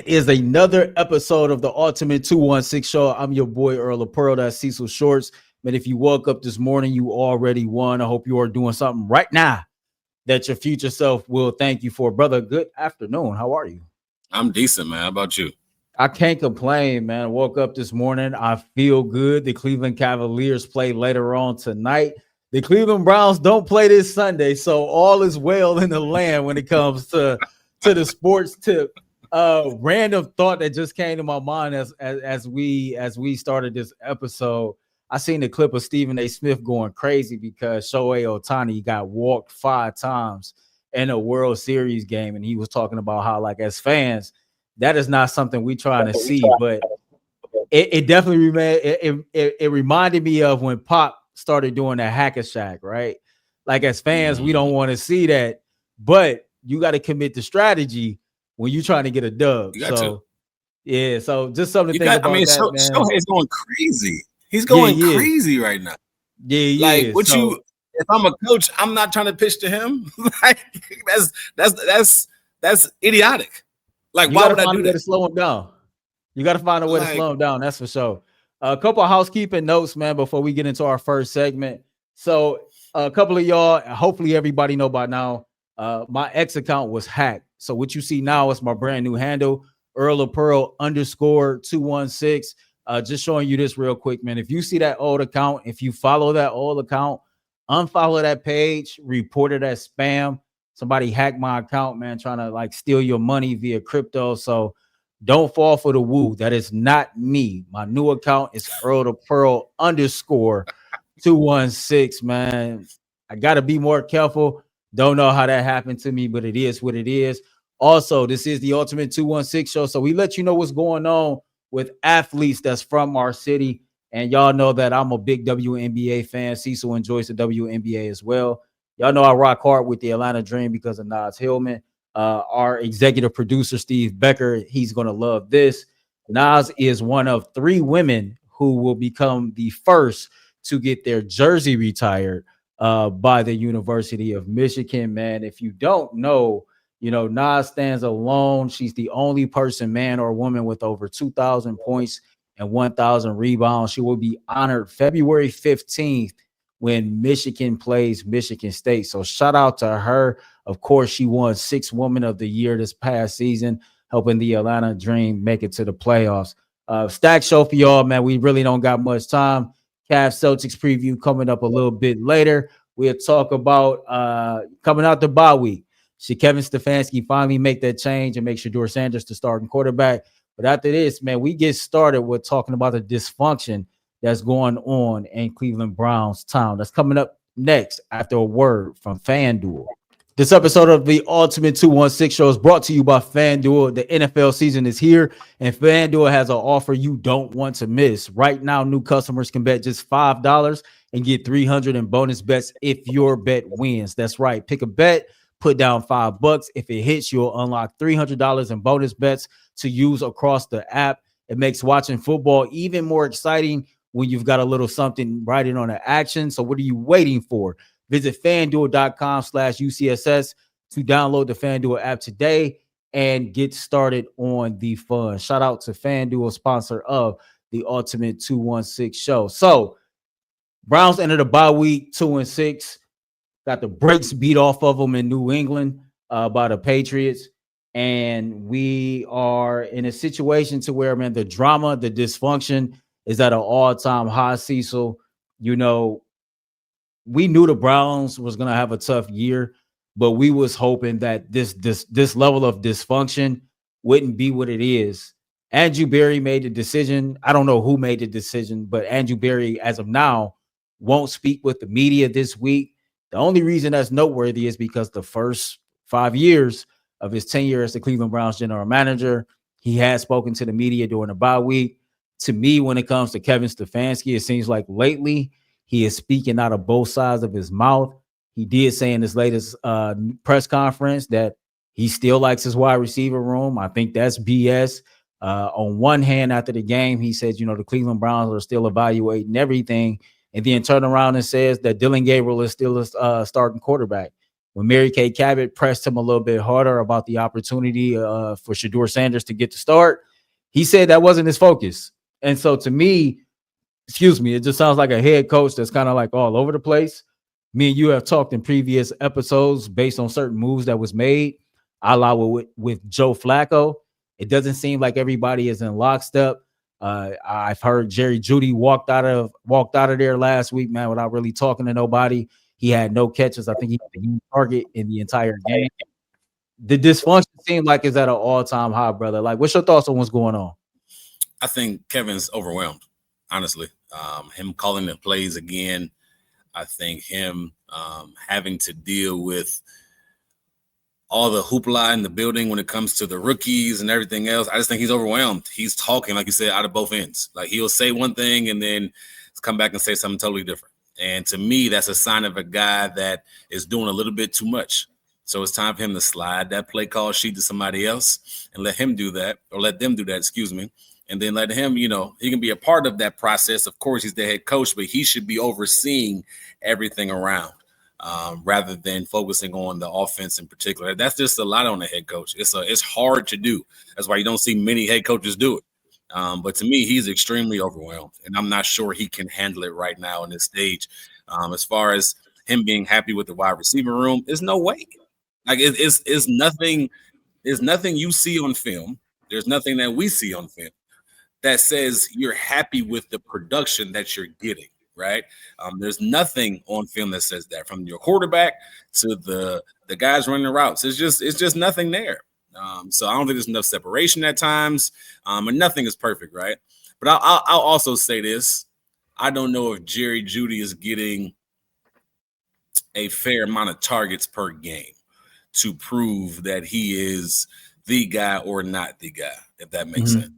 It is another episode of the Ultimate 216 Show. I'm your boy, Earl of Pearl. That's Cecil Shorts. Man, if you woke up this morning, you already won. I hope you are doing something right now that your future self will thank you for. Brother, good afternoon. How are you? I'm decent, man. How about you? I can't complain, man. I woke up this morning. I feel good. The Cleveland Cavaliers play later on tonight. The Cleveland Browns don't play this Sunday, so all is well in the land when it comes to the sports tip. Random thought that just came to my mind as we started this episode. I seen the clip of Stephen A. Smith going crazy because Shohei Ohtani got walked 5 times in a World Series game, and he was talking about how, like, as fans, that is not something we trying to see. But it definitely it reminded me of when Pop started doing that hack a Shaq, right? Like, as fans, we don't want to see that, but you got to commit to strategy when you're trying to get a dub. So just something to think about. Man. Shohei's going crazy. He's going crazy right now. Yeah. If I'm a coach, I'm not trying to pitch to him. Like, that's idiotic. Like, why would I do that? To slow him down. You got to find a way to slow him down. That's for sure. A couple of housekeeping notes, man, before we get into our first segment. So a couple of y'all, hopefully everybody know by now, my X account was hacked. So what you see now is my brand new handle, Earl of Pearl _216. Just showing you this real quick, man. If you see that old account, if you follow that old account, unfollow that page, report it as spam. Somebody hacked my account, man, trying to like steal your money via crypto. So don't fall for the woo. That is not me. My new account is Earl of Pearl _216, man. I got to be more careful. Don't know how that happened to me, but it is what it is. Also, this is the Ultimate 216 Show. So we let you know what's going on with athletes that's from our city. And y'all know that I'm a big WNBA fan. Cecil enjoys the WNBA as well. Y'all know I rock hard with the Atlanta Dream because of Naz Hillman. Our executive producer, Steve Becker, he's going to love this. Naz is one of 3 women who will become the first to get their jersey retired by the University of Michigan, man. If you don't know, you know, Naz stands alone. She's the only person, man or woman, with over 2,000 points and 1,000 rebounds. She will be honored February 15th when Michigan plays Michigan State. So shout out to her. Of course, she won 6th Woman of the Year this past season, helping the Atlanta Dream make it to the playoffs. Stack show for y'all, man. We really don't got much time. Cavs Celtics preview coming up a little bit later. We'll talk about coming out the bye week. Should Kevin Stefanski finally make that change and make Shedeur Sanders the starting quarterback? But after this, man, we get started with talking about the dysfunction that's going on in Cleveland Browns town. That's coming up next after a word from FanDuel. This episode of the Ultimate 216 Show is brought to you by FanDuel. The NFL season is here, and FanDuel has an offer you don't want to miss. Right now, new customers can bet just $5 and get $300 in bonus bets if your bet wins. That's right. Pick a bet, put down $5. If it hits, you'll unlock $300 in bonus bets to use across the app. It makes watching football even more exciting when you've got a little something riding on the action. So what are you waiting for? Visit FanDuel.com/UCSS to download the FanDuel app today and get started on the fun. Shout out to FanDuel, sponsor of the Ultimate 216 Show. So Browns entered the bye week 2-6. Got the brakes beat off of them in New England by the Patriots. And we are in a situation to where, man, the drama, the dysfunction is at an all-time high, Cecil. You know, we knew the Browns was going to have a tough year, but we was hoping that this level of dysfunction wouldn't be what it is. Andrew Berry made the decision. I don't know who made the decision, but Andrew Berry, as of now, won't speak with the media this week. The only reason that's noteworthy is because the first 5 years of his tenure as the Cleveland Browns general manager, he has spoken to the media during the bye week. To me, when it comes to Kevin Stefanski, it seems like lately he is speaking out of both sides of his mouth. He did say in his latest press conference that he still likes his wide receiver room. I think that's BS. On one hand, after the game, he says, you know, the Cleveland Browns are still evaluating everything, and then turn around and says that Dillon Gabriel is still a starting quarterback. when Mary Kay Cabot pressed him a little bit harder about the opportunity for Shedeur Sanders to get the start, he said that wasn't his focus. And so to me, it just sounds like a head coach that's kind of like all over the place. Me and you have talked in previous episodes based on certain moves that was made, a la with Joe Flacco. It doesn't seem like everybody is in lockstep. I've heard Jerry Jeudy walked out of there last week, man, without really talking to nobody. He had no catches. I think he had the target in the entire game. The dysfunction seemed like it's at an all-time high, brother. Like, what's your thoughts on what's going on? I think Kevin's overwhelmed, honestly. Him calling the plays again. I think him having to deal with all the hoopla in the building when it comes to the rookies and everything else. I just think he's overwhelmed. He's talking, like you said, out of both ends. Like, he'll say one thing and then come back and say something totally different. And to me, that's a sign of a guy that is doing a little bit too much. So it's time for him to slide that play call sheet to somebody else and let him do that, or let them do that, excuse me. And then let him, he can be a part of that process. Of course, he's the head coach, but he should be overseeing everything around rather than focusing on the offense in particular. That's just a lot on the head coach. It's hard to do. That's why you don't see many head coaches do it. But to me, he's extremely overwhelmed, and I'm not sure he can handle it right now in this stage. As far as him being happy with the wide receiver room, there's no way. Like, it's nothing. There's nothing you see on film. There's nothing that we see on film that says you're happy with the production that you're getting, right? There's nothing on film that says that, from your quarterback to the guys running the routes. It's just nothing there. So I don't think there's enough separation at times, and nothing is perfect, right? But I'll also say this. I don't know if Jerry Jeudy is getting a fair amount of targets per game to prove that he is the guy or not the guy, if that makes sense.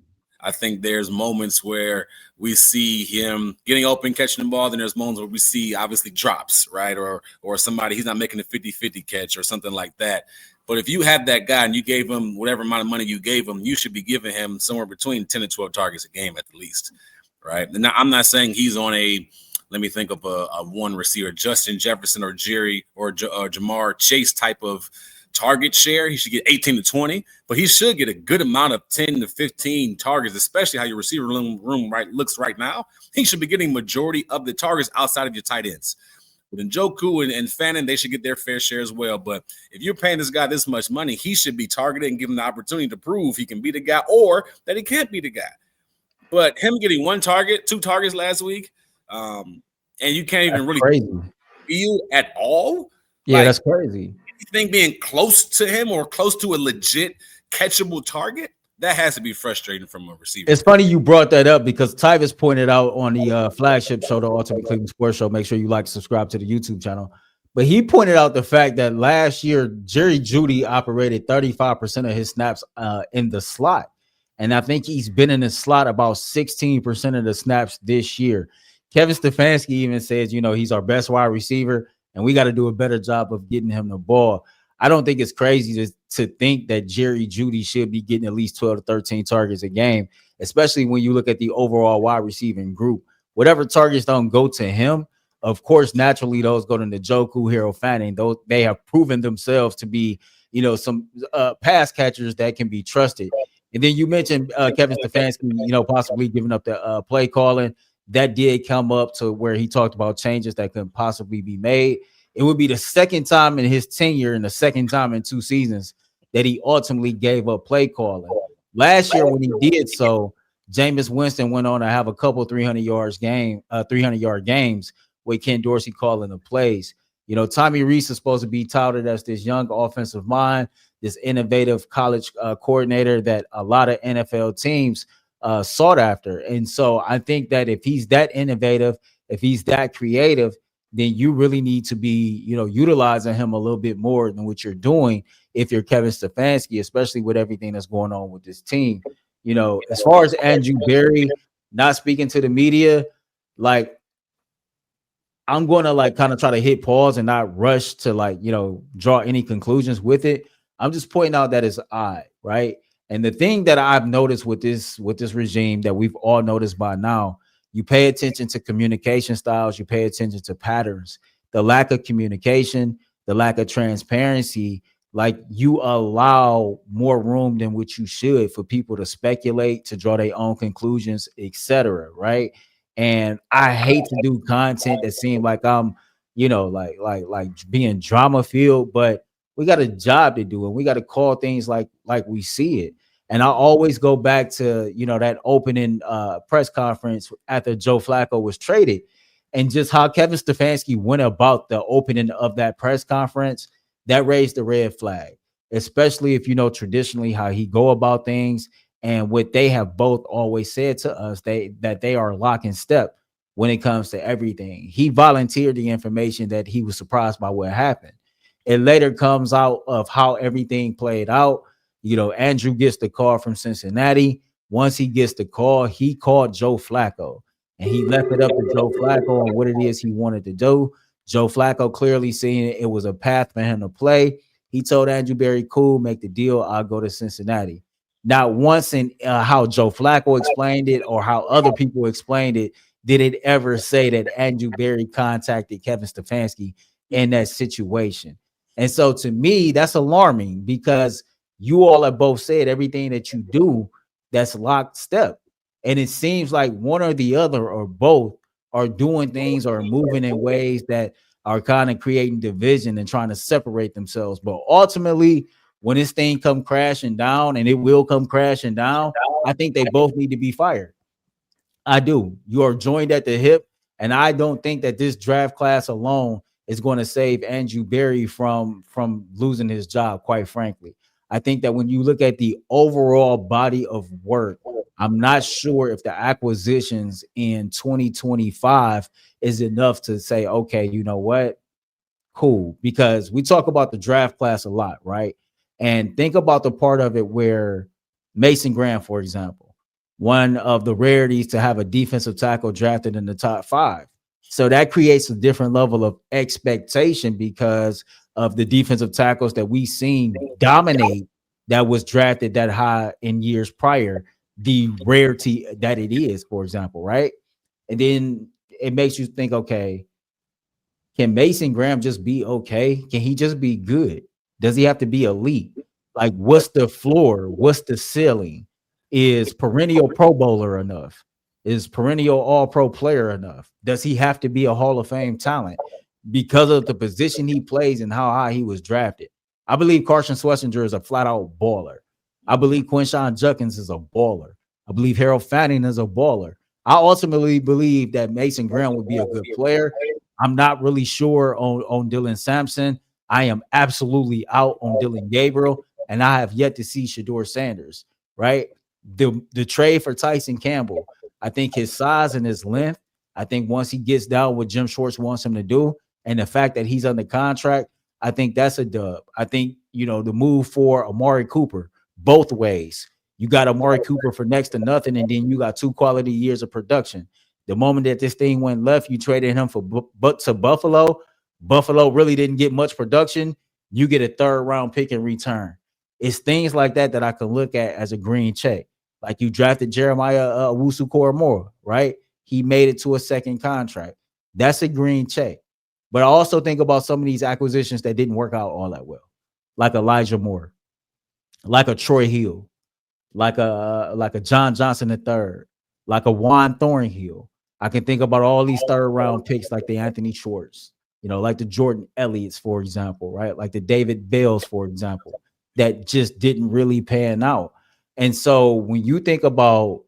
I think there's moments where we see him getting open, catching the ball. Then there's moments where we see obviously drops, right? Or somebody, he's not making a 50-50 catch or something like that. But if you have that guy and you gave him whatever amount of money you gave him, you should be giving him somewhere between 10 and 12 targets a game at the least, right? And now, I'm not saying he's on let me think of a one receiver, Justin Jefferson or Jerry or Jamar Chase type of target share. He should get 18 to 20, but he should get a good amount of 10 to 15 targets, especially how your receiver room looks right now. He should be getting majority of the targets outside of your tight ends. With Njoku and Fannin, they should get their fair share as well. But if you're paying this guy this much money, he should be targeted and given the opportunity to prove he can be the guy or that he can't be the guy. But him getting 2 targets last week, and you can't even really feel at all. Yeah, that's crazy. Anything being close to him or close to a legit catchable target, that has to be frustrating from a receiver. It's funny you brought that up because Tyvis pointed out on the flagship show, the Ultimate Cleveland Sports Show. Make sure you like, subscribe to the YouTube channel. But he pointed out the fact that last year, Jerry Jeudy operated 35% of his snaps in the slot. And I think he's been in the slot about 16% of the snaps this year. Kevin Stefanski even says, he's our best wide receiver, and we got to do a better job of getting him the ball. I don't think it's crazy to think that Jerry Jeudy should be getting at least 12 to 13 targets a game, especially when you look at the overall wide receiving group. Whatever targets don't go to him, of course, naturally those go to Njoku, Hero, Fanning. Those, they have proven themselves to be, some pass catchers that can be trusted. And then you mentioned Kevin Stefanski, possibly giving up the play calling. That did come up to where he talked about changes that could possibly be made. It would be the second time in his tenure and the second time in 2 seasons that he ultimately gave up play calling. Last year when he did so, Jameis Winston went on to have a couple 300-yard games with Ken Dorsey calling the plays. Tommy Rees is supposed to be touted as this young offensive mind, this innovative college coordinator that a lot of NFL teams sought after. And so I think that if he's that innovative, if he's that creative, then you really need to be, utilizing him a little bit more than what you're doing if you're Kevin Stefanski, especially with everything that's going on with this team. As far as Andrew Berry not speaking to the media, I'm going to kind of try to hit pause and not rush to draw any conclusions with it. I'm just pointing out that it's odd, right? And the thing that I've noticed with this regime that we've all noticed by now, you pay attention to communication styles, you pay attention to patterns. The lack of communication, the lack of transparency, like you allow more room than what you should for people to speculate, to draw their own conclusions, etc. Right. And I hate to do content that seems like I'm, like being drama filled, but we got a job to do and we got to call things like we see it. And I always go back to, that opening press conference after Joe Flacco was traded, and just how Kevin Stefanski went about the opening of that press conference. That raised the red flag, especially if you know traditionally how he go about things and what they have both always said to us, that they are lock and step when it comes to everything. He volunteered the information that he was surprised by what happened. It later comes out of how everything played out. Andrew gets the call from Cincinnati. Once he gets the call, he called Joe Flacco and he left it up to Joe Flacco on what it is he wanted to do. Joe Flacco clearly seeing it was a path for him to play. He told Andrew Berry, cool, make the deal. I'll go to Cincinnati. Not once in how Joe Flacco explained it or how other people explained it did it ever say that Andrew Berry contacted Kevin Stefanski in that situation. And so to me, that's alarming because you all have both said everything that you do, that's locked step. And it seems like one or the other or both are doing things or moving in ways that are kind of creating division and trying to separate themselves. But ultimately, when this thing come crashing down, and it will come crashing down, I think they both need to be fired. I do. You are joined at the hip, and I don't think that this draft class alone is going to save Andrew Berry from losing his job, quite frankly. I think that when you look at the overall body of work, I'm not sure if the acquisitions in 2025 is enough to say, okay, you know what? Cool. Because we talk about the draft class a lot, right? And think about the part of it where Mason Graham, for example, one of the rarities to have a defensive tackle drafted in the top 5. So that creates a different level of expectation because of the defensive tackles that we've seen dominate that was drafted that high in years prior, the rarity that it is, for example, right? And then it makes you think, okay, can Mason Graham just be okay? Can he just be good? Does he have to be elite? Like, what's the floor? What's the ceiling? Is perennial Pro Bowler enough? Is perennial All-Pro player enough? Does he have to be a Hall of Fame talent because of the position he plays and how high he was drafted? I believe Carson Schlesinger is a flat-out baller. I believe Quinshon Judkins is a baller. I believe Harold Fanning is a baller. I ultimately believe that Mason Graham would be a good player. I'm not really sure on Dylan Sampson. I am absolutely out on Dillon Gabriel, and I have yet to see Shedeur Sanders, right? The trade for Tyson Campbell, I think his size and his length, I think once he gets down what Jim Schwartz wants him to do, and the fact that he's under contract, I think that's a dub. I think, the move for Amari Cooper, both ways. You got Amari Cooper for next to nothing, and then you got 2 quality years of production. The moment that this thing went left, you traded him to Buffalo. Buffalo really didn't get much production. You get a 3rd round pick in return. It's things like that I can look at as a green check. Like you drafted Jeremiah Owusu-Koramoah, right? He made it to a 2nd contract. That's a green check. But I also think about some of these acquisitions that didn't work out all that well, like Elijah Moore, like a Troy Hill, like a John Johnson III, like a Juan Thornhill. I can think about all these 3rd round picks like the Anthony Schwartz, like the Jordan Elliott's, for example, right? Like the David Bells, for example, that just didn't really pan out. And so when you think about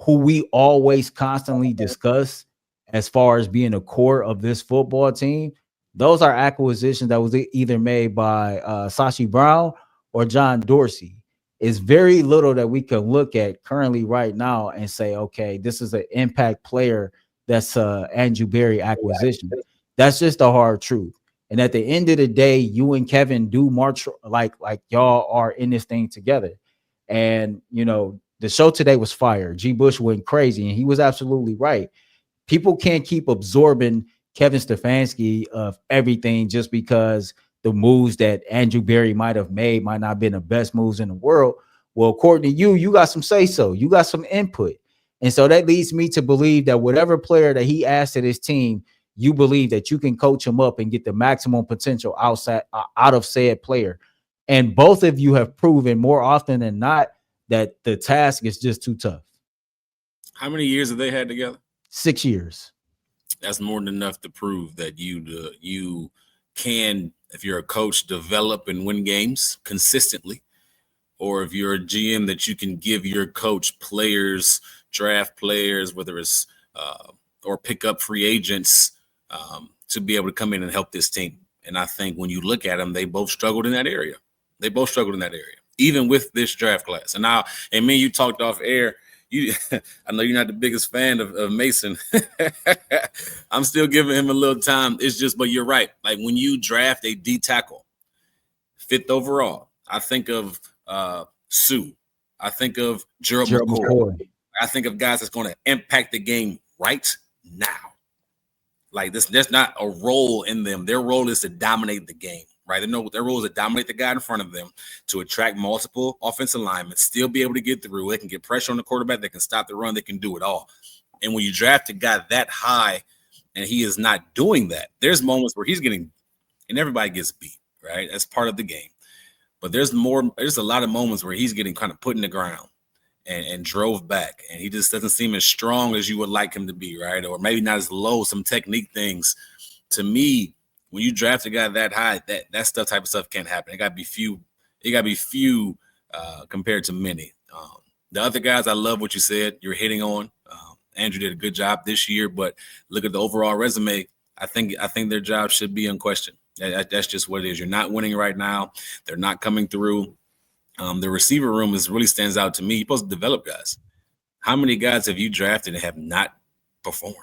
who we always constantly discuss as far as being a core of this football team, those are acquisitions that was either made by Sashi Brown or John Dorsey. It's very little that we can look at currently right now and say, okay, this is an impact player that's Andrew Berry acquisition. That's just the hard truth. And at the end of the day, you and Kevin do march like y'all are in this thing together. And, the show today was fire. G. Bush went crazy, and he was absolutely right. People can't keep absorbing Kevin Stefanski of everything just because the moves that Andrew Berry might have made might not have been the best moves in the world. Well, according to you, you got some say-so. You got some input. And so that leads me to believe that whatever player that he asked to his team, you believe that you can coach him up and get the maximum potential out of said player. And both of you have proven more often than not that the task is just too tough. How many years have they had together? 6 years. That's more than enough to prove that you can, if you're a coach, develop and win games consistently, or if you're a GM, that you can give your coach players, draft players, whether it's or pick up free agents to be able to come in and help this team. And I think when you look at them, they both struggled in that area. Even with this draft class. And now, and me, you talked off air. I know you're not the biggest fan of Mason. I'm still giving him a little time. It's just, but you're right. Like when you draft a D tackle, 5th overall, I think of Sue. I think of Gerald McCoy. I think of guys that's going to impact the game right now. Like this, there's not a role in them. Their role is to dominate the game. Right, they know their role is to dominate the guy in front of them, to attract multiple offensive linemen, still be able to get through. They can get pressure on the quarterback. They can stop the run. They can do it all. And when you draft a guy that high and he is not doing that, there's moments where he's getting, and everybody gets beat, right? That's part of the game. But there's a lot of moments where he's getting kind of put in the ground and drove back, and he just doesn't seem as strong as you would like him to be, right? Or maybe not as low, some technique things. To me, when you draft a guy that high, that type of stuff can't happen. It got to be few. Compared to many. The other guys, I love what you said. You're hitting on. Andrew did a good job this year, but look at the overall resume. I think their job should be unquestioned. That's just what it is. You're not winning right now. They're not coming through. The receiver room really stands out to me. You're supposed to develop guys. How many guys have you drafted and have not performed?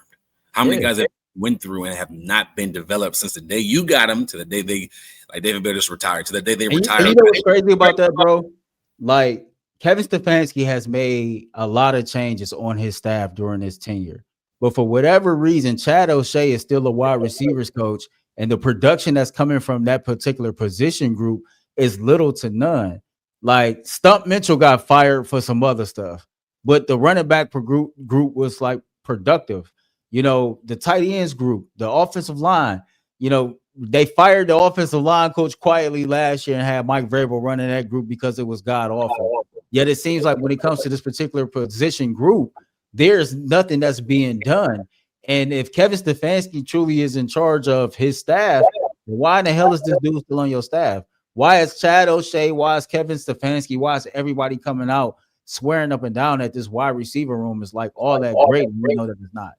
How many guys have went through and have not been developed since the day you got them to the day they, like David Better, retired, to the day they retired? You know what's crazy about that, bro? Like Kevin Stefanski has made a lot of changes on his staff during his tenure, but for whatever reason, Chad O'Shea is still a wide receivers coach, and the production that's coming from that particular position group is little to none. Like Stump Mitchell got fired for some other stuff, but the running back group was like productive. You know, the tight ends group, the offensive line, you know, they fired the offensive line coach quietly last year and had Mike Vrabel running that group because it was god awful. Yet it seems like when it comes to this particular position group, there's nothing that's being done. And if Kevin Stefanski truly is in charge of his staff, why in the hell is this dude still on your staff? Why is Chad O'Shea? Why is Kevin Stefanski? Why is everybody coming out swearing up and down that this wide receiver room is like all that great? And we know that it's not.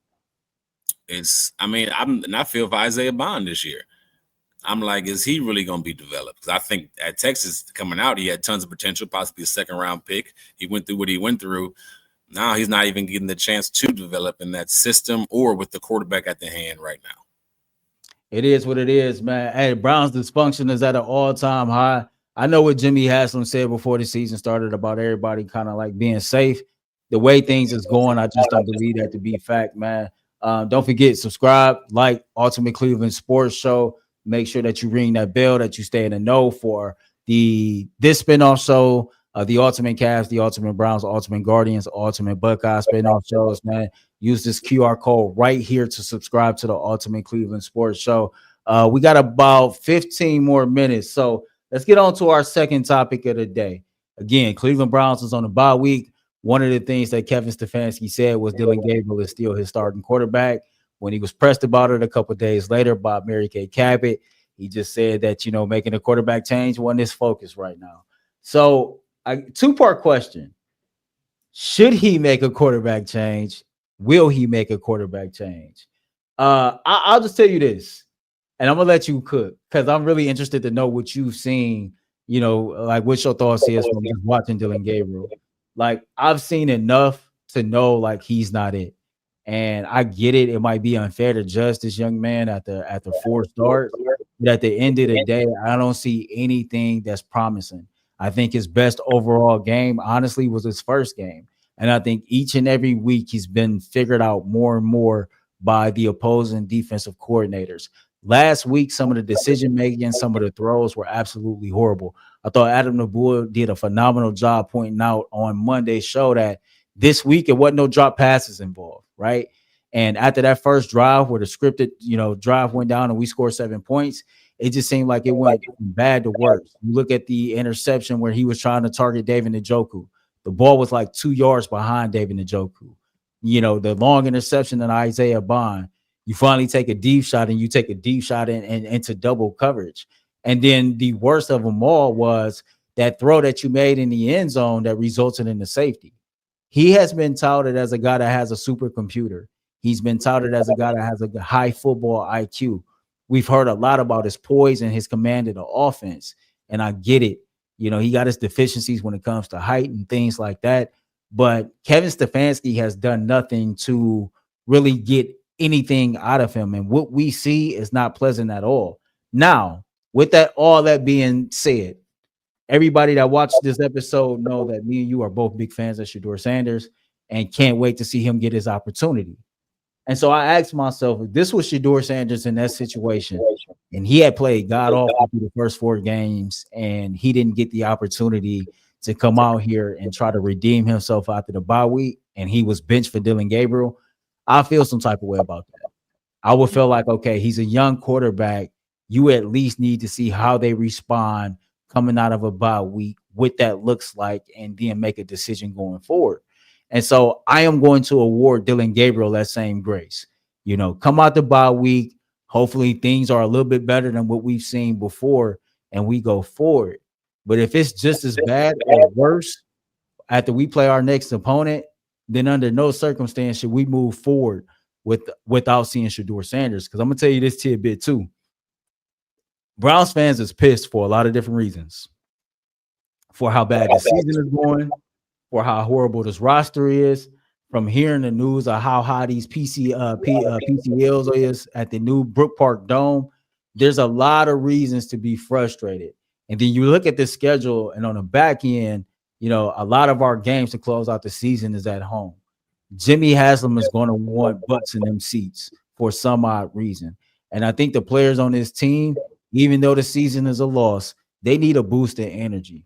I feel for Isaiah Bond this year. I'm like, is he really going to be developed? Because I think at Texas coming out, he had tons of potential, possibly a 2nd-round pick. He went through what he went through. Now he's not even getting the chance to develop in that system or with the quarterback at the hand right now. It is what it is, man. Hey, Browns dysfunction is at an all-time high. I know what Jimmy Haslam said before the season started about everybody kind of like being safe. The way things is going, I just don't believe that to be fact, man. Don't forget, subscribe, like Ultimate Cleveland Sports Show. Make sure that you ring that bell, that you stay in the know for this spinoff show, the Ultimate Cavs, the Ultimate Browns, Ultimate Guardians, Ultimate Buckeyes spinoff shows, man. Use this QR code right here to subscribe to the Ultimate Cleveland Sports Show. We got about 15 more minutes, so let's get on to our second topic of the day. Again, Cleveland Browns is on a bye week. One of the things that Kevin Stefanski said was Dillon Gabriel is still his starting quarterback. When he was pressed about it a couple of days later by Mary Kay Cabot, he just said that, you know, making a quarterback change wasn't his focus right now. So, two-part question. Should he make a quarterback change? Will he make a quarterback change? I'll just tell you this, and I'm going to let you cook because I'm really interested to know what you've seen, you know, like what your thoughts is from just watching Dillon Gabriel. Like, I've seen enough to know, like, he's not it. And I get it. It might be unfair to judge this young man at the 4 starts. But at the end of the day, I don't see anything that's promising. I think his best overall game, honestly, was his first game. And I think each and every week he's been figured out more and more by the opposing defensive coordinators. Last week, some of the decision-making, some of the throws were absolutely horrible. I thought Adam Nabour did a phenomenal job pointing out on Monday's show that this week it wasn't no drop passes involved, right? And after that first drive where the scripted, drive went down and we scored 7 points, it just seemed like it went from bad to worse. You look at the interception where he was trying to target David Njoku. The ball was like 2 yards behind David Njoku. The long interception in Isaiah Bond. You finally take a deep shot and you take a deep shot into double coverage. And then the worst of them all was that throw that you made in the end zone that resulted in the safety. He has been touted as a guy that has a supercomputer. He's been touted as a guy that has a high football IQ. We've heard a lot about his poise and his command of the offense. And I get it. He got his deficiencies when it comes to height and things like that. But Kevin Stefanski has done nothing to really get anything out of him. And what we see is not pleasant at all. Now, with all that being said, everybody that watched this episode know that me and you are both big fans of Shedeur Sanders and can't wait to see him get his opportunity. And so I asked myself, if this was Shedeur Sanders in that situation, and he had played god awful through the first 4 games, and he didn't get the opportunity to come out here and try to redeem himself after the bye week, and he was benched for Dillon Gabriel, I feel some type of way about that. I would feel like, okay, he's a young quarterback. You at least need to see how they respond coming out of a bye week, what that looks like, and then make a decision going forward. And so I am going to award Dillon Gabriel that same grace. Come out the bye week. Hopefully things are a little bit better than what we've seen before, and we go forward. But if it's just as bad or worse after we play our next opponent, then under no circumstance should we move forward without seeing Shedeur Sanders. Because I'm going to tell you this tidbit too. Browns fans is pissed for a lot of different reasons. For how bad the season is going, for how horrible this roster is, from hearing the news of how high these PCLs is at the new Brook Park Dome. There's a lot of reasons to be frustrated. And then you look at the schedule, and on the back end, a lot of our games to close out the season is at home. Jimmy Haslam is going to want butts in them seats for some odd reason. And I think the players on this team, even though the season is a loss, they need a boost in energy.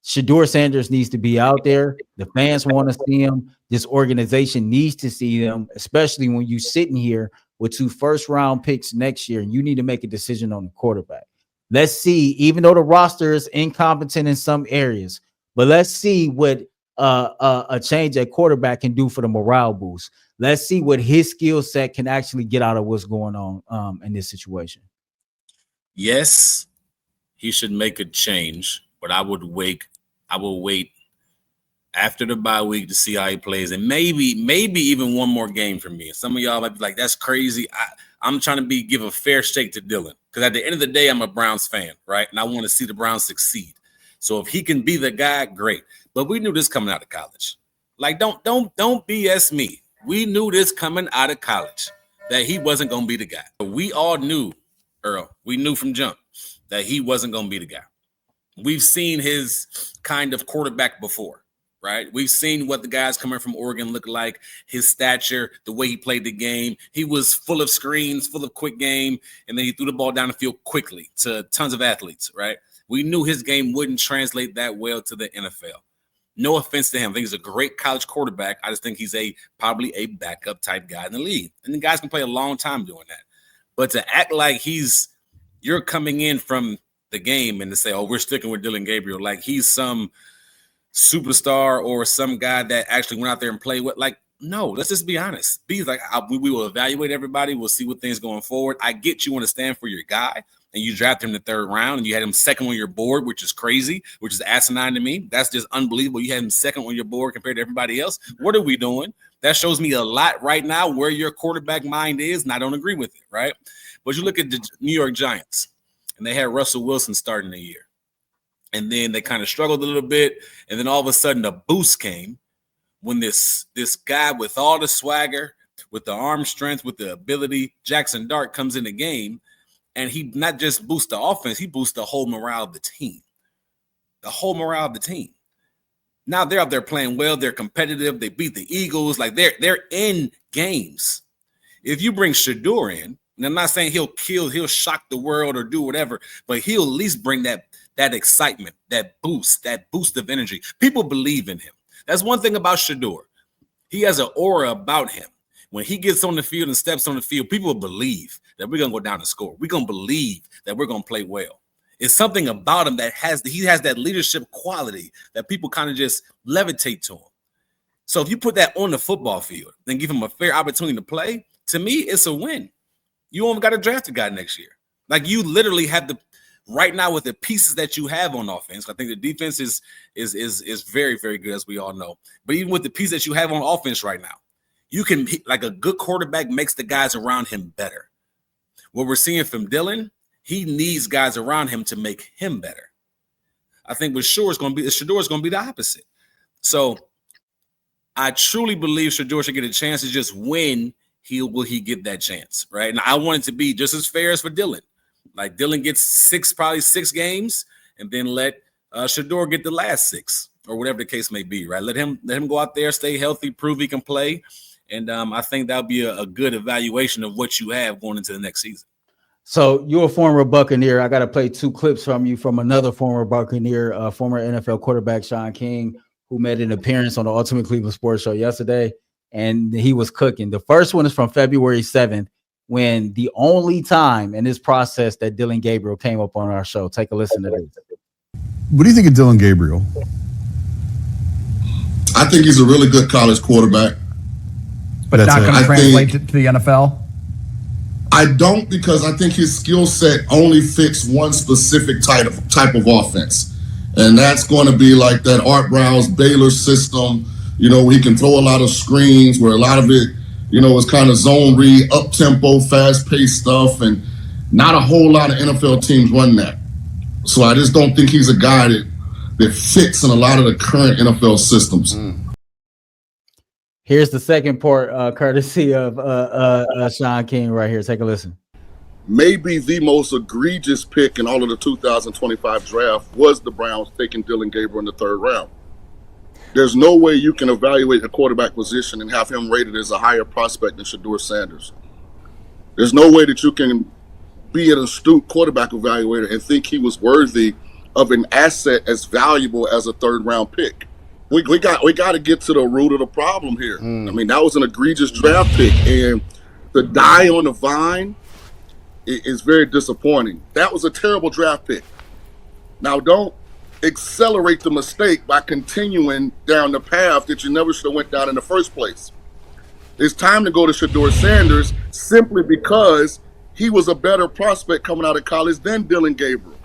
Shedeur Sanders needs to be out there. The fans want to see him. This organization needs to see them, especially when you're sitting here with 2 first-round picks next year, and you need to make a decision on the quarterback. Let's see, even though the roster is incompetent in some areas, but let's see what a change at quarterback can do for the morale boost. Let's see what his skill set can actually get out of what's going on in this situation. Yes, he should make a change, but I will wait after the bye week to see how he plays, and maybe even one more game for me. Some of y'all might be like, "That's crazy." I'm trying to give a fair shake to Dillon, because at the end of the day, I'm a Browns fan, right? And I want to see the Browns succeed. So if he can be the guy, great. But we knew this coming out of college. Like, don't BS me. We knew this coming out of college that he wasn't going to be the guy. We all knew, Earl. We knew from jump that he wasn't going to be the guy. We've seen his kind of quarterback before, right? We've seen what the guys coming from Oregon look like, his stature, the way he played the game. He was full of screens, full of quick game, and then he threw the ball down the field quickly to tons of athletes, right? We knew his game wouldn't translate that well to the NFL. No offense to him. I think he's a great college quarterback. I just think he's probably a backup type guy in the league. And the guys can play a long time doing that. But to act like you're coming in from the game and to say, "Oh, we're sticking with Dillon Gabriel," like he's some superstar or some guy that actually went out there and played with, like, no, let's just be honest. Be like, we will evaluate everybody. We'll see what things going forward. I get you want to stand for your guy, and you drafted him in the 3rd round, and you had him 2nd on your board, which is crazy, which is asinine to me. That's just unbelievable. You had him 2nd on your board compared to everybody else. What are we doing? That shows me a lot right now where your quarterback mind is, and I don't agree with it, right? But you look at the New York Giants, and they had Russell Wilson starting the year. And then they kind of struggled a little bit, and then all of a sudden a boost came when this guy with all the swagger, with the arm strength, with the ability, Jackson Dart, comes in the game, and he not just boosts the offense, he boosts the whole morale of the team. The whole morale of the team. Now they're out there playing well. They're competitive. They beat the Eagles. Like they're in games. If you bring Shedeur in, and I'm not saying he'll shock the world or do whatever, but he'll at least bring that excitement, that boost of energy. People believe in him. That's one thing about Shedeur. He has an aura about him. when he gets on the field and steps on the field, people will believe that we're going to go down and score. We're going to believe that we're going to play well. It's something about him that he has that leadership quality that people kind of just levitate to him. So if you put that on the football field and give him a fair opportunity to play, to me, it's a win. You only got to draft a guy next year. Like, you literally have the right now with the pieces that you have on offense. I think the defense is very, very good, as we all know. But even with the piece that you have on offense right now, you can, like, a good quarterback makes the guys around him better. What we're seeing from Dillon, he needs guys around him to make him better. I think with Shedeur is going to be the opposite. So I truly believe Shedeur should get a chance to just win. Will he get that chance, right? And I want it to be just as fair as for Dillon. Like, Dillon gets probably six games, and then let Shedeur get the last six, or whatever the case may be, right? Let him go out there, stay healthy, prove he can play, and I think that'll be a good evaluation of what you have going into the next season. So you're a former Buccaneer. I got to play two clips from you from another former Buccaneer, former NFL quarterback Sean King, who made an appearance on the Ultimate Cleveland Sports Show yesterday, and he was cooking. The first one is from February 7th, when the only time in this process that Dillon Gabriel came up on our show. Take a listen to this. What do you think of Dillon Gabriel? I think he's a really good college quarterback. But Not going to translate to the NFL? I don't, because I think his skill set only fits one specific type of offense. And that's going to be like that Art Browse Baylor system, where he can throw a lot of screens, where a lot of it, is kind of zone read, up-tempo, fast-paced stuff, and not a whole lot of NFL teams run that. So I just don't think he's a guy that fits in a lot of the current NFL systems. Here's the second part, courtesy of Sean King right here. Take a listen. Maybe the most egregious pick in all of the 2025 draft was the Browns taking Dillon Gabriel in the third round. There's no way you can evaluate a quarterback position and have him rated as a higher prospect than Shedeur Sanders. There's no way that you can be an astute quarterback evaluator and think he was worthy of an asset as valuable as a third-round pick. We got to get to the root of the problem here. I mean, that was an egregious draft pick, and to die on the vine is very disappointing. That was a terrible draft pick. Now, don't accelerate the mistake by continuing down the path that you never should have went down in the first place. It's time to go to Shedeur Sanders simply because he was a better prospect coming out of college than Dillon Gabriel.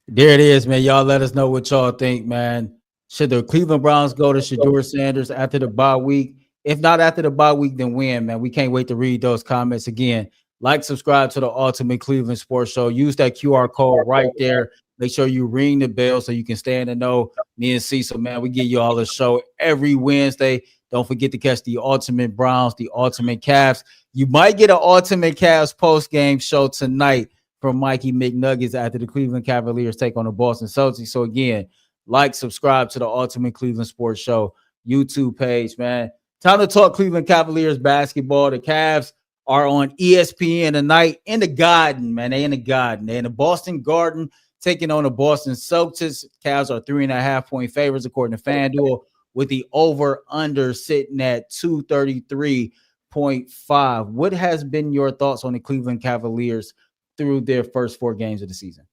There it is, man. Y'all let us know what y'all think, man. Should the Cleveland Browns go to Shedeur Sanders after the bye week? If not after the bye week, then when, man? We can't wait to read those comments again. Like, subscribe to the Ultimate Cleveland Sports Show. Use that QR code right there. Make sure you ring the bell so you can stay in the know. Me and Cecil, man, we give you all the show every Wednesday. Don't forget to catch the Ultimate Browns, the Ultimate Cavs. You might get an Ultimate Cavs post-game show tonight from Mikey McNuggets after the Cleveland Cavaliers take on the Boston Celtics. So, again, like, subscribe to the Ultimate Cleveland Sports Show YouTube page, man. Time to talk Cleveland Cavaliers basketball. The Cavs are on ESPN tonight in the Garden, man. They in the Garden. They're in the Boston Garden taking on the Boston Celtics. Cavs are 3.5-point favorites according to FanDuel, with the over-under sitting at 233.5. What has been your thoughts on the Cleveland Cavaliers through their first 4 games of the season?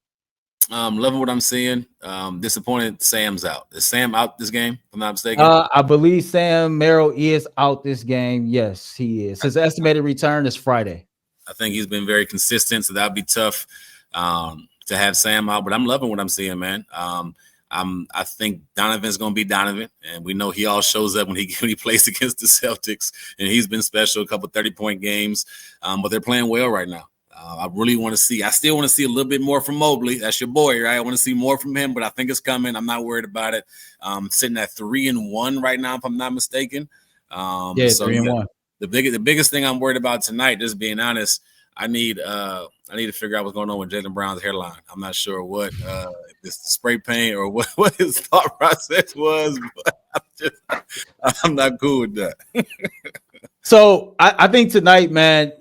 Loving what I'm seeing. Disappointed Sam's out. Is Sam out this game, if I'm not mistaken? I believe Sam Merrill is out this game. Yes, he is. His estimated return is Friday. I think he's been very consistent, so that'd be tough to have Sam out. But I'm loving what I'm seeing, man. I think Donovan's going to be Donovan, and we know he all shows up when he plays against the Celtics, and he's been special, a couple 30-point games, but they're playing well right now. I really want to see. I still want to see a little bit more from Mobley. That's your boy, right? I want to see more from him, but I think it's coming. I'm not worried about it. Sitting at 3-1 right now, if I'm not mistaken. So 3-1. The biggest thing I'm worried about tonight, just being honest, I need to figure out what's going on with Jaylen Brown's hairline. I'm not sure what if it's spray paint or what his thought process was, but I'm not cool with that. So I think tonight, man,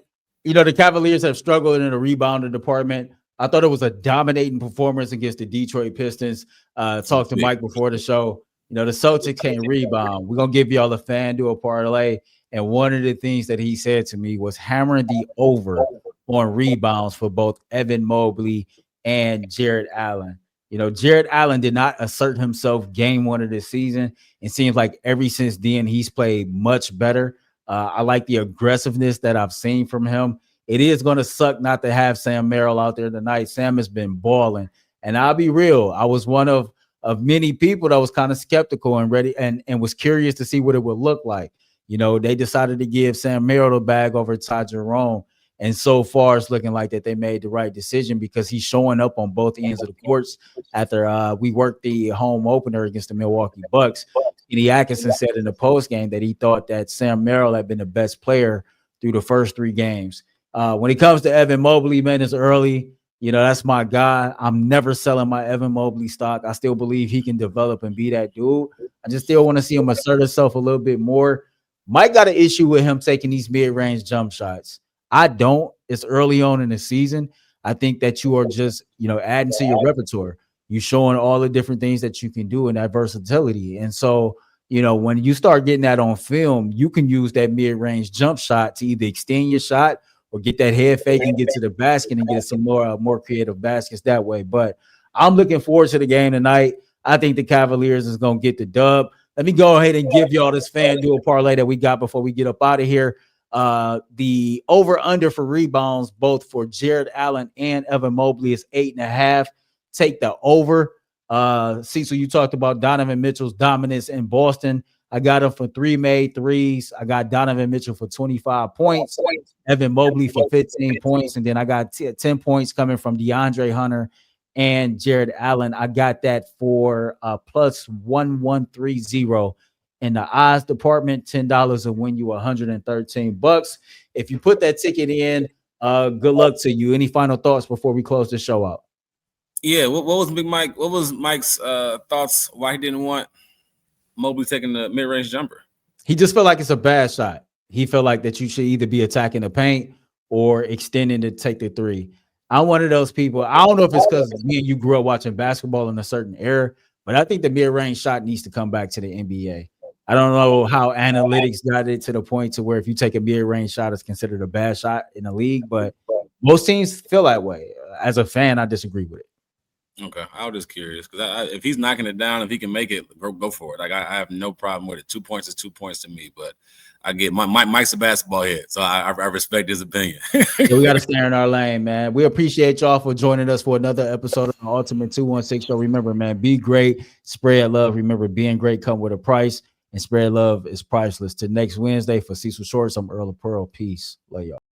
the Cavaliers have struggled in the rebounding department. I thought it was a dominating performance against the Detroit Pistons. Talked to Mike before the show. The Celtics can't rebound. We're going to give y'all a FanDuel parlay. And one of the things that he said to me was hammering the over on rebounds for both Evan Mobley and Jared Allen. You know, Jared Allen did not assert himself game one of the season. It seems like ever since then, he's played much better. I like the aggressiveness that I've seen from him. It is going to suck not to have Sam Merrill out there tonight. Sam has been balling. And I'll be real, I was one of many people that was kind of skeptical and ready and was curious to see what it would look like. You know, they decided to give Sam Merrill the bag over Ty Jerome. And so far, it's looking like that they made the right decision because he's showing up on both ends of the courts. After we worked the home opener against the Milwaukee Bucks, Kenny Atkinson said in the postgame that he thought that Sam Merrill had been the best player through the first 3 games. When it comes to Evan Mobley, man, it's early. You know, that's my guy. I'm never selling my Evan Mobley stock. I still believe he can develop and be that dude. I just still want to see him assert himself a little bit more. Mike got an issue with him taking these mid-range jump shots. I don't. It's early on in the season. I think that you are just, you know, adding to your repertoire. You're showing all the different things that you can do in that versatility. And so, you know, when you start getting that on film, you can use that mid-range jump shot to either extend your shot or get that head fake and get to the basket and get some more creative baskets that way. But I'm looking forward to the game tonight. I think the Cavaliers is going to get the dub. Let me go ahead and give y'all this FanDuel parlay that we got before we get up out of here. The over-under for rebounds, both for Jared Allen and Evan Mobley, is 8.5. Take the over. Cecil, you talked about Donovan Mitchell's dominance in Boston. I got him for 3 made threes. I got Donovan Mitchell for 25 points, Evan Mobley for 15 points, and then I got 10 points coming from DeAndre Hunter and Jared Allen. I got that for plus 1130 in the odds department. $10 will win you $113. If you put that ticket in, good luck to you. Any final thoughts before we close the show out? Yeah, what was Big Mike? What was Mike's thoughts why he didn't want Mobley taking the mid-range jumper? He just felt like it's a bad shot. He felt like that you should either be attacking the paint or extending to take the 3. I'm one of those people. I don't know if it's because me and you grew up watching basketball in a certain era, but I think the mid-range shot needs to come back to the NBA. I don't know how analytics got it to the point to where if you take a mid-range shot, it's considered a bad shot in the league, but most teams feel that way. As a fan, I disagree with it. Okay, I was just curious because if he's knocking it down, if he can make it, go for it. Like I have no problem with it. 2 points is 2 points to me, but I get Mike's a basketball head, so I respect his opinion. So we got to stay in our lane, man. We appreciate y'all for joining us for another episode of the Ultimate 216 Show. Remember, man, be great, spread love. Remember, being great come with a price, and spread love is priceless. Till next Wednesday, for Cecil Shorts, I'm Earl of Pearl. Peace. Love y'all.